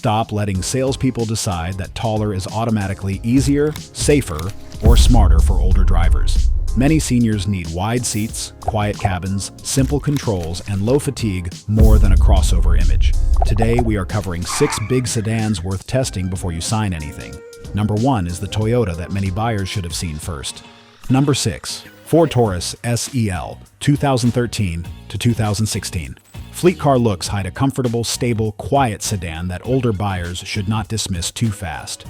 Stop letting salespeople decide that taller is automatically easier, safer, or smarter for older drivers. Many seniors need wide seats, quiet cabins, simple controls, and low fatigue more than a crossover image. Today, we are covering 6 big sedans worth testing before you sign anything. Number 1 is the Toyota that many buyers should have seen first. Number 6. Ford Taurus SEL, 2013 to 2016. Fleet car looks hide a comfortable, stable, quiet sedan that older buyers should not dismiss too fast.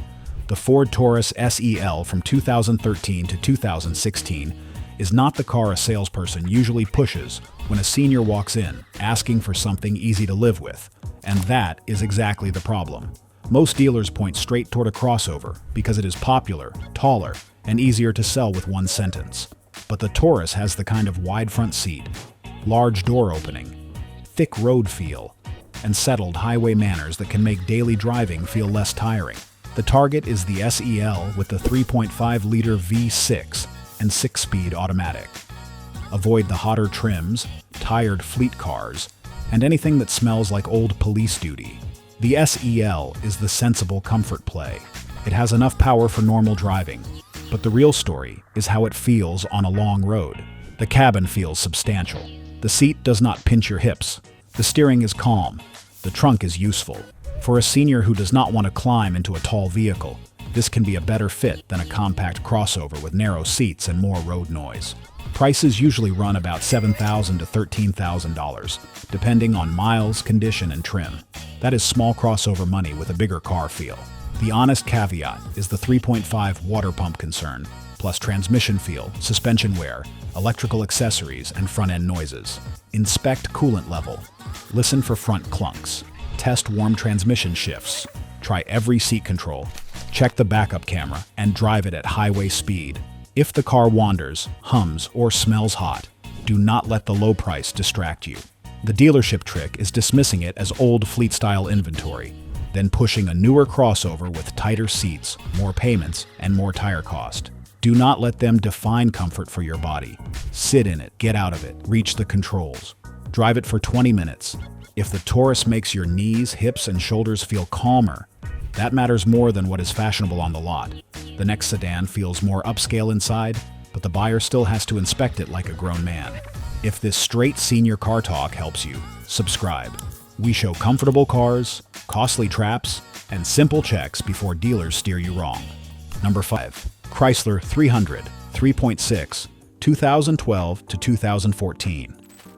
The Ford Taurus SEL from 2013 to 2016 is not the car a salesperson usually pushes when a senior walks in, asking for something easy to live with. And that is exactly the problem. Most dealers point straight toward a crossover because it is popular, taller, and easier to sell with one sentence. But the Taurus has the kind of wide front seat, large door opening, thick road feel, and settled highway manners that can make daily driving feel less tiring. The target is the SEL with the 3.5-liter V6 and 6-speed automatic. Avoid the hotter trims, tired fleet cars, and anything that smells like old police duty. The SEL is the sensible comfort play. It has enough power for normal driving, but the real story is how it feels on a long road. The cabin feels substantial. The seat does not pinch your hips. The steering is calm. The trunk is useful. For a senior who does not want to climb into a tall vehicle, this can be a better fit than a compact crossover with narrow seats and more road noise. Prices usually run about $7,000 to $13,000, depending on miles, condition, and trim. That is small crossover money with a bigger car feel. The honest caveat is the 3.5 water pump concern, plus transmission feel, suspension wear, electrical accessories, and front-end noises. Inspect coolant level. Listen for front clunks. Test warm transmission shifts. Try every seat control. Check the backup camera and drive it at highway speed. If the car wanders, hums, or smells hot, do not let the low price distract you. The dealership trick is dismissing it as old fleet-style inventory, then pushing a newer crossover with tighter seats, more payments, and more tire cost. Do not let them define comfort for your body. Sit in it, get out of it, reach the controls. Drive it for 20 minutes. If the Taurus makes your knees, hips, and shoulders feel calmer, that matters more than what is fashionable on the lot. The next sedan feels more upscale inside, but the buyer still has to inspect it like a grown man. If this straight senior car talk helps you, subscribe. We show comfortable cars, costly traps, and simple checks before dealers steer you wrong. Number 5. Chrysler 300 3.6, 2012 to 2014.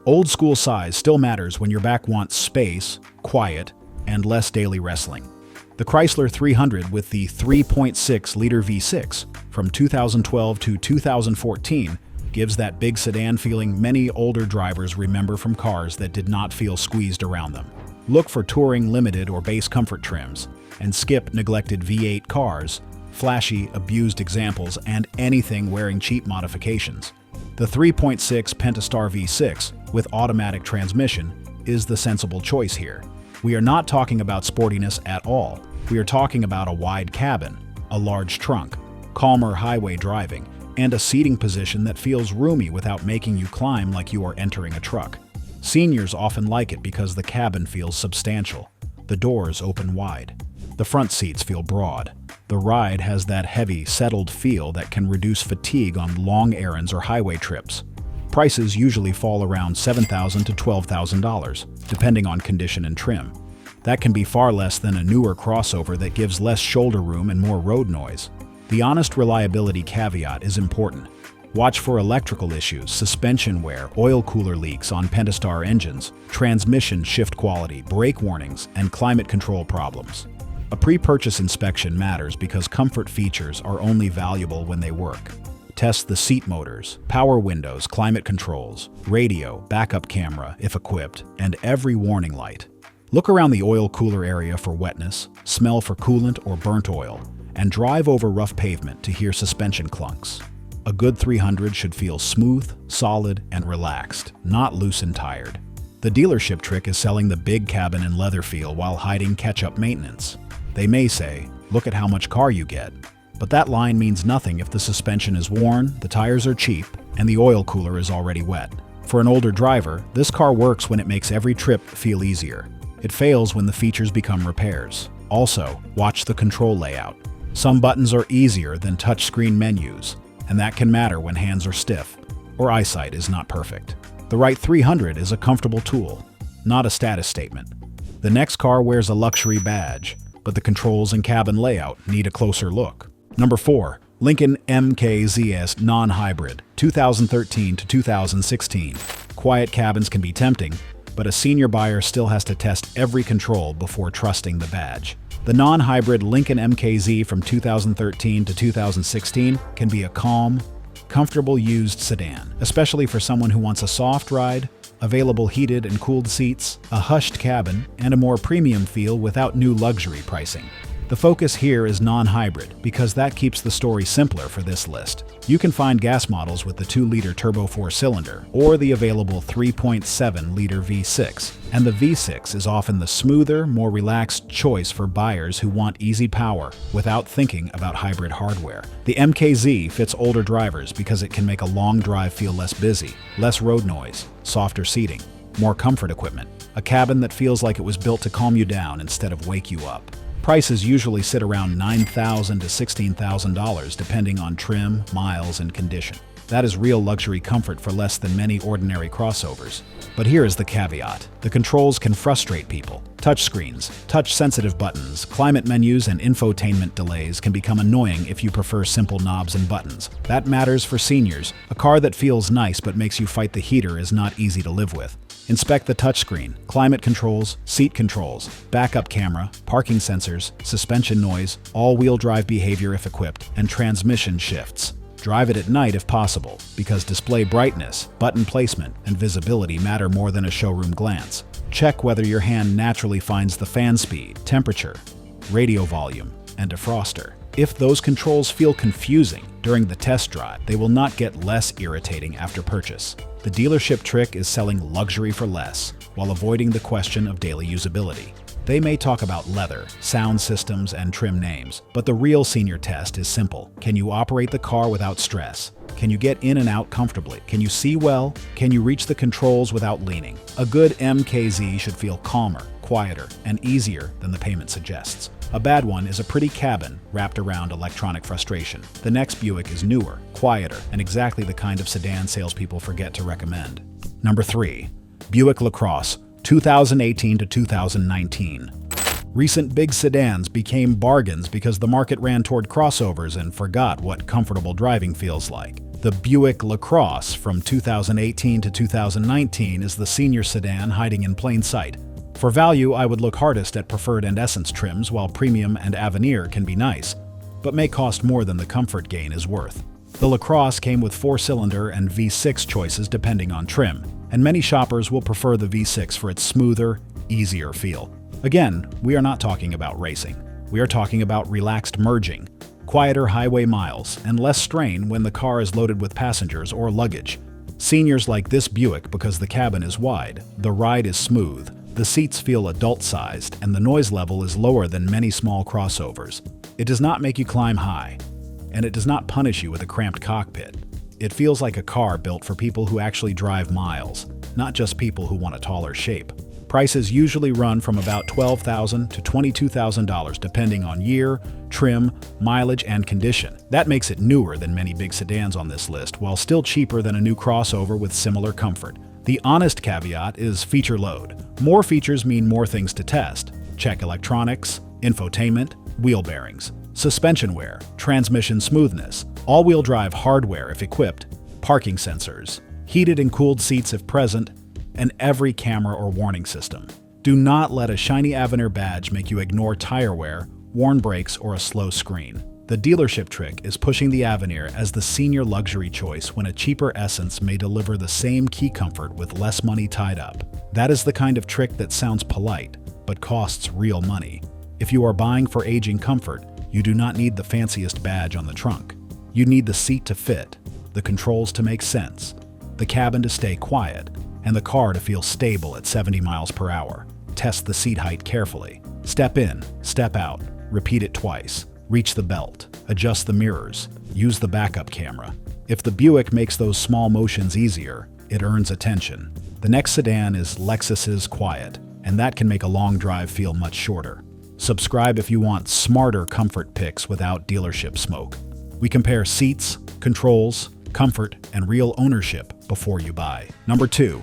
Old school size still matters when your back wants space, quiet, and less daily wrestling. The Chrysler 300 with the 3.6-liter V6 from 2012 to 2014 gives that big sedan feeling many older drivers remember from cars that did not feel squeezed around them. Look for touring limited or base comfort trims, and skip neglected V8 cars, flashy, abused examples, and anything wearing cheap modifications. The 3.6 Pentastar V6 with automatic transmission is the sensible choice here. We are not talking about sportiness at all. We are talking about a wide cabin, a large trunk, calmer highway driving, and a seating position that feels roomy without making you climb like you are entering a truck. Seniors often like it because the cabin feels substantial. The doors open wide. The front seats feel broad. The ride has that heavy, settled feel that can reduce fatigue on long errands or highway trips. Prices usually fall around $7,000 to $12,000, depending on condition and trim. That can be far less than a newer crossover that gives less shoulder room and more road noise. The honest reliability caveat is important. Watch for electrical issues, suspension wear, oil cooler leaks on Pentastar engines, transmission shift quality, brake warnings, and climate control problems. A pre-purchase inspection matters because comfort features are only valuable when they work. Test the seat motors, power windows, climate controls, radio, backup camera if equipped, and every warning light. Look around the oil cooler area for wetness, smell for coolant or burnt oil, and drive over rough pavement to hear suspension clunks. A good 300 should feel smooth, solid, and relaxed, not loose and tired. The dealership trick is selling the big cabin and leather feel while hiding catch-up maintenance. They may say, "Look at how much car you get." But that line means nothing if the suspension is worn, the tires are cheap, and the oil cooler is already wet. For an older driver, this car works when it makes every trip feel easier. It fails when the features become repairs. Also, watch the control layout. Some buttons are easier than touchscreen menus, and that can matter when hands are stiff or eyesight is not perfect. The right 300 is a comfortable tool, not a status statement. The next car wears a luxury badge, but the controls and cabin layout need a closer look. Number 4. Lincoln MKZS Non-Hybrid, 2013 to 2016. Quiet cabins can be tempting, but a senior buyer still has to test every control before trusting the badge. The non-hybrid Lincoln MKZ from 2013 to 2016 can be a calm, comfortable used sedan, especially for someone who wants a soft ride, available heated and cooled seats, a hushed cabin, and a more premium feel without new luxury pricing. The focus here is non-hybrid because that keeps the story simpler for this list. You can find gas models with the 2-liter turbo 4-cylinder or the available 3.7-liter V6, and the V6 is often the smoother, more relaxed choice for buyers who want easy power without thinking about hybrid hardware. The MKZ fits older drivers because it can make a long drive feel less busy, less road noise, softer seating, more comfort equipment, a cabin that feels like it was built to calm you down instead of wake you up. Prices usually sit around $9,000 to $16,000 depending on trim, miles, and condition. That is real luxury comfort for less than many ordinary crossovers. But here is the caveat. The controls can frustrate people. Touchscreens, touch-sensitive buttons, climate menus, and infotainment delays can become annoying if you prefer simple knobs and buttons. That matters for seniors. A car that feels nice but makes you fight the heater is not easy to live with. Inspect the touchscreen, climate controls, seat controls, backup camera, parking sensors, suspension noise, all-wheel drive behavior if equipped, and transmission shifts. Drive it at night if possible, because display brightness, button placement, and visibility matter more than a showroom glance. Check whether your hand naturally finds the fan speed, temperature, radio volume, and defroster. If those controls feel confusing during the test drive, they will not get less irritating after purchase. The dealership trick is selling luxury for less, while avoiding the question of daily usability. They may talk about leather, sound systems, and trim names, but the real senior test is simple. Can you operate the car without stress? Can you get in and out comfortably? Can you see well? Can you reach the controls without leaning? A good MKZ should feel calmer, quieter, and easier than the payment suggests. A bad one is a pretty cabin wrapped around electronic frustration. The next Buick is newer, quieter, and exactly the kind of sedan salespeople forget to recommend. Number 3. Buick LaCrosse, 2018 to 2019. Recent big sedans became bargains because the market ran toward crossovers and forgot what comfortable driving feels like. The Buick LaCrosse from 2018 to 2019 is the senior sedan hiding in plain sight. For value, I would look hardest at Preferred and Essence trims, while Premium and Avenir can be nice, but may cost more than the comfort gain is worth. The LaCrosse came with 4-cylinder and V6 choices depending on trim, and many shoppers will prefer the V6 for its smoother, easier feel. Again, we are not talking about racing. We are talking about relaxed merging, quieter highway miles, and less strain when the car is loaded with passengers or luggage. Seniors like this Buick because the cabin is wide, the ride is smooth, the seats feel adult-sized, and the noise level is lower than many small crossovers. It does not make you climb high, and it does not punish you with a cramped cockpit. It feels like a car built for people who actually drive miles, not just people who want a taller shape. Prices usually run from about $12,000 to $22,000 depending on year, trim, mileage, and condition. That makes it newer than many big sedans on this list, while still cheaper than a new crossover with similar comfort. The honest caveat is feature load. More features mean more things to test. Check electronics, infotainment, wheel bearings, suspension wear, transmission smoothness, all-wheel drive hardware if equipped, parking sensors, heated and cooled seats if present, and every camera or warning system. Do not let a shiny Avenir badge make you ignore tire wear, worn brakes, or a slow screen. The dealership trick is pushing the Avenir as the senior luxury choice when a cheaper Essence may deliver the same key comfort with less money tied up. That is the kind of trick that sounds polite, but costs real money. If you are buying for aging comfort, you do not need the fanciest badge on the trunk. You need the seat to fit, the controls to make sense, the cabin to stay quiet, and the car to feel stable at 70 miles per hour. Test the seat height carefully. Step in, step out, repeat it twice. Reach the belt, adjust the mirrors, use the backup camera. If the Buick makes those small motions easier, it earns attention. The next sedan is Lexus's Quiet, and that can make a long drive feel much shorter. Subscribe if you want smarter comfort picks without dealership smoke. We compare seats, controls, comfort, and real ownership before you buy. Number 2.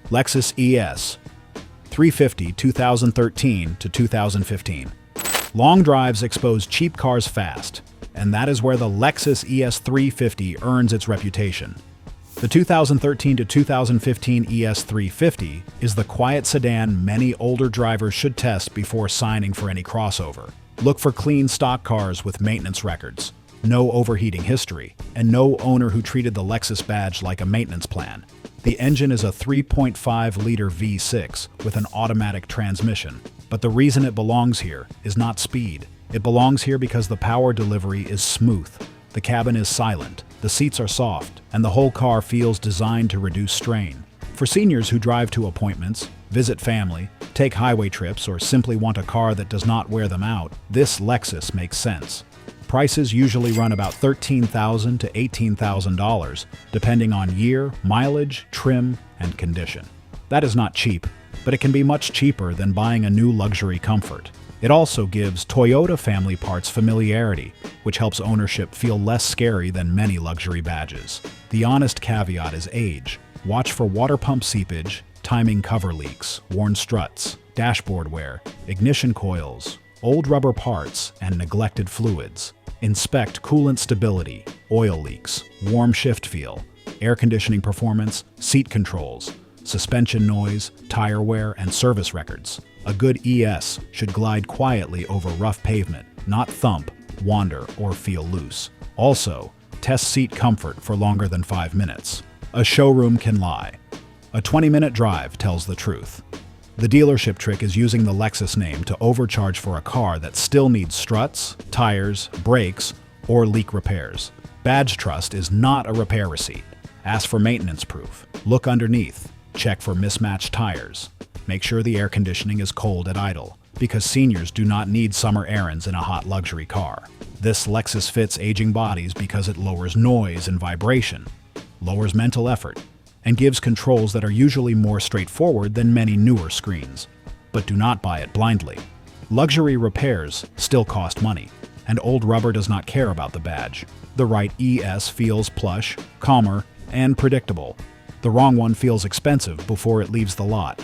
Lexus ES 350 2013 to 2015. Long drives expose cheap cars fast, and that is where the Lexus ES 350 earns its reputation. The 2013 to 2015 ES 350 is the quiet sedan many older drivers should test before signing for any crossover. Look for clean stock cars with maintenance records, no overheating history, and no owner who treated the Lexus badge like a maintenance plan. The engine is a 3.5-liter V6 with an automatic transmission, but the reason it belongs here is not speed. It belongs here because the power delivery is smooth, the cabin is silent, the seats are soft, and the whole car feels designed to reduce strain. For seniors who drive to appointments, visit family, take highway trips, or simply want a car that does not wear them out, this Lexus makes sense. Prices usually run about $13,000 to $18,000, depending on year, mileage, trim, and condition. That is not cheap, but it can be much cheaper than buying a new luxury comfort. It also gives Toyota family parts familiarity, which helps ownership feel less scary than many luxury badges. The honest caveat is age. Watch for water pump seepage, timing cover leaks, worn struts, dashboard wear, ignition coils, old rubber parts, and neglected fluids. Inspect coolant stability, oil leaks, warm shift feel, air conditioning performance, seat controls, suspension noise, tire wear, and service records. A good ES should glide quietly over rough pavement, not thump, wander, or feel loose. Also, test seat comfort for longer than 5 minutes. A showroom can lie. A 20-minute drive tells the truth. The dealership trick is using the Lexus name to overcharge for a car that still needs struts, tires, brakes, or leak repairs. Badge trust is not a repair receipt. Ask for maintenance proof. Look underneath. Check for mismatched tires. Make sure the air conditioning is cold at idle, because seniors do not need summer errands in a hot luxury car. This Lexus fits aging bodies because it lowers noise and vibration, lowers mental effort, and gives controls that are usually more straightforward than many newer screens. But do not buy it blindly. Luxury repairs still cost money, and old rubber does not care about the badge. The right ES feels plush, calmer, and predictable. The wrong one feels expensive before it leaves the lot.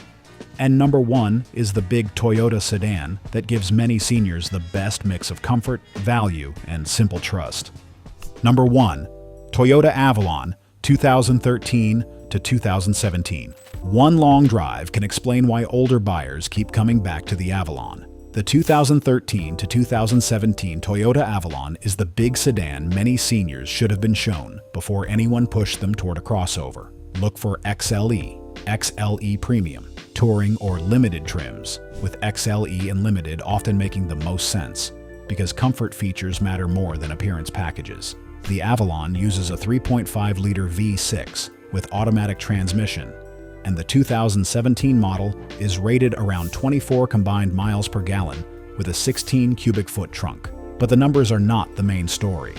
And number 1 is the big Toyota sedan that gives many seniors the best mix of comfort, value, and simple trust. Number 1. Toyota Avalon 2013 to 2017. One long drive can explain why older buyers keep coming back to the Avalon. The 2013 to 2017 Toyota Avalon is the big sedan many seniors should have been shown before anyone pushed them toward a crossover. Look for XLE, XLE Premium, Touring, or Limited trims, with XLE and Limited often making the most sense, because comfort features matter more than appearance packages. The Avalon uses a 3.5-liter V6 with automatic transmission, and the 2017 model is rated around 24 combined miles per gallon with a 16 cubic foot trunk. But the numbers are not the main story.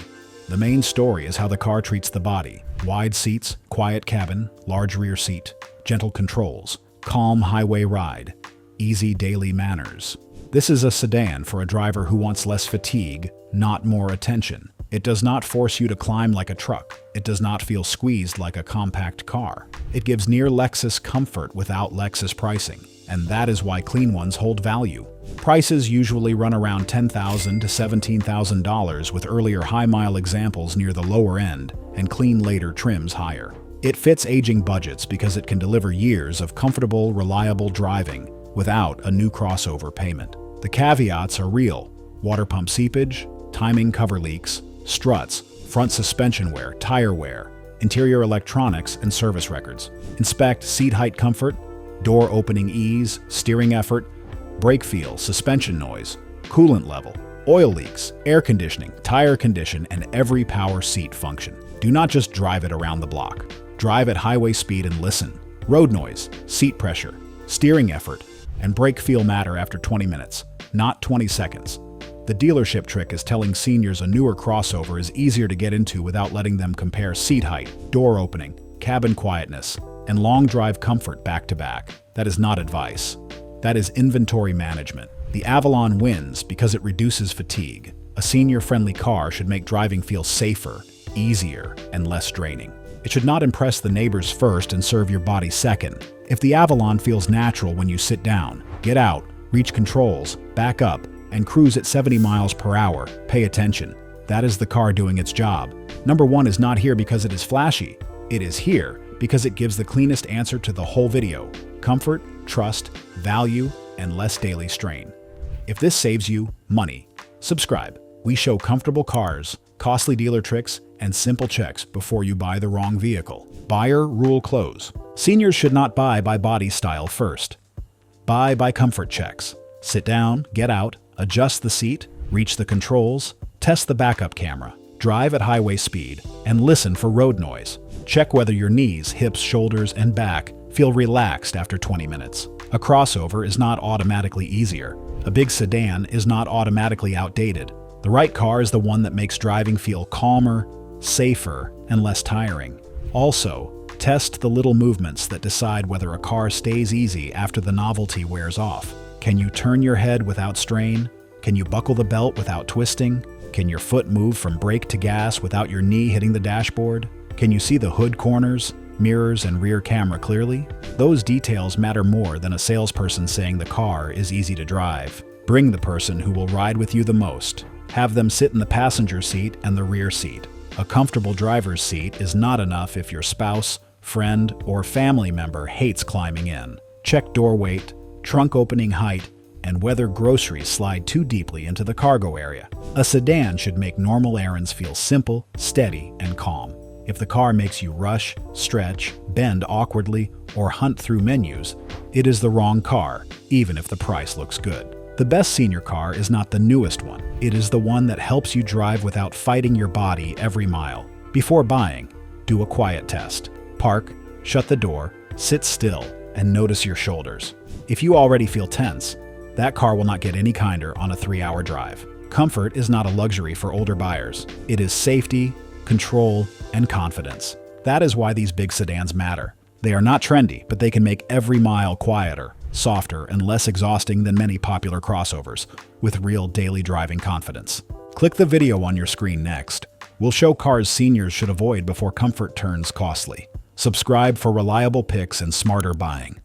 The main story is how the car treats the body. Wide seats, quiet cabin, large rear seat, gentle controls, calm highway ride, easy daily manners. This is a sedan for a driver who wants less fatigue, not more attention. It does not force you to climb like a truck. It does not feel squeezed like a compact car. It gives near Lexus comfort without Lexus pricing, and that is why clean ones hold value. Prices usually run around $10,000 to $17,000, with earlier high-mile examples near the lower end and clean later trims higher. It fits aging budgets because it can deliver years of comfortable, reliable driving without a new crossover payment. The caveats are real: water pump seepage, timing cover leaks, struts, front suspension wear, tire wear, interior electronics, and service records. Inspect seat height comfort, door opening ease, steering effort, brake feel, suspension noise, coolant level, oil leaks, air conditioning, tire condition, and every power seat function. Do not just drive it around the block. Drive at highway speed and listen. Road noise, seat pressure, steering effort, and brake feel matter after 20 minutes, not 20 seconds. The dealership trick is telling seniors a newer crossover is easier to get into without letting them compare seat height, door opening, cabin quietness, and long drive comfort back to back. That is not advice. That is inventory management. The Avalon wins because it reduces fatigue. A senior-friendly car should make driving feel safer, easier, and less draining. It should not impress the neighbors first and serve your body second. If the Avalon feels natural when you sit down, get out, reach controls, back up, and cruise at 70 miles per hour, pay attention. That is the car doing its job. Number 1 is not here because it is flashy. It is here because it gives the cleanest answer to the whole video: comfort, trust, value, and less daily strain. If this saves you money, subscribe. We show comfortable cars, costly dealer tricks, and simple checks before you buy the wrong vehicle. Buyer rule close. Seniors should not buy by body style first. Buy by comfort checks. Sit down, get out, adjust the seat, reach the controls, test the backup camera, drive at highway speed, and listen for road noise. Check whether your knees, hips, shoulders, and back feel relaxed after 20 minutes. A crossover is not automatically easier. A big sedan is not automatically outdated. The right car is the one that makes driving feel calmer, safer, and less tiring. Also, test the little movements that decide whether a car stays easy after the novelty wears off. Can you turn your head without strain? Can you buckle the belt without twisting? Can your foot move from brake to gas without your knee hitting the dashboard? Can you see the hood corners, mirrors, and rear camera clearly? Those details matter more than a salesperson saying the car is easy to drive. Bring the person who will ride with you the most. Have them sit in the passenger seat and the rear seat. A comfortable driver's seat is not enough if your spouse, friend, or family member hates climbing in. Check door weight, trunk opening height, and whether groceries slide too deeply into the cargo area. A sedan should make normal errands feel simple, steady, and calm. If the car makes you rush, stretch, bend awkwardly, or hunt through menus, it is the wrong car, even if the price looks good. The best senior car is not the newest one. It is the one that helps you drive without fighting your body every mile. Before buying, do a quiet test. Park, shut the door, sit still, and notice your shoulders. If you already feel tense, that car will not get any kinder on a 3-hour drive. Comfort is not a luxury for older buyers. It is safety, control, and confidence. That is why these big sedans matter. They are not trendy, but they can make every mile quieter, softer, and less exhausting than many popular crossovers, with real daily driving confidence. Click the video on your screen next. We'll show cars seniors should avoid before comfort turns costly. Subscribe for reliable picks and smarter buying.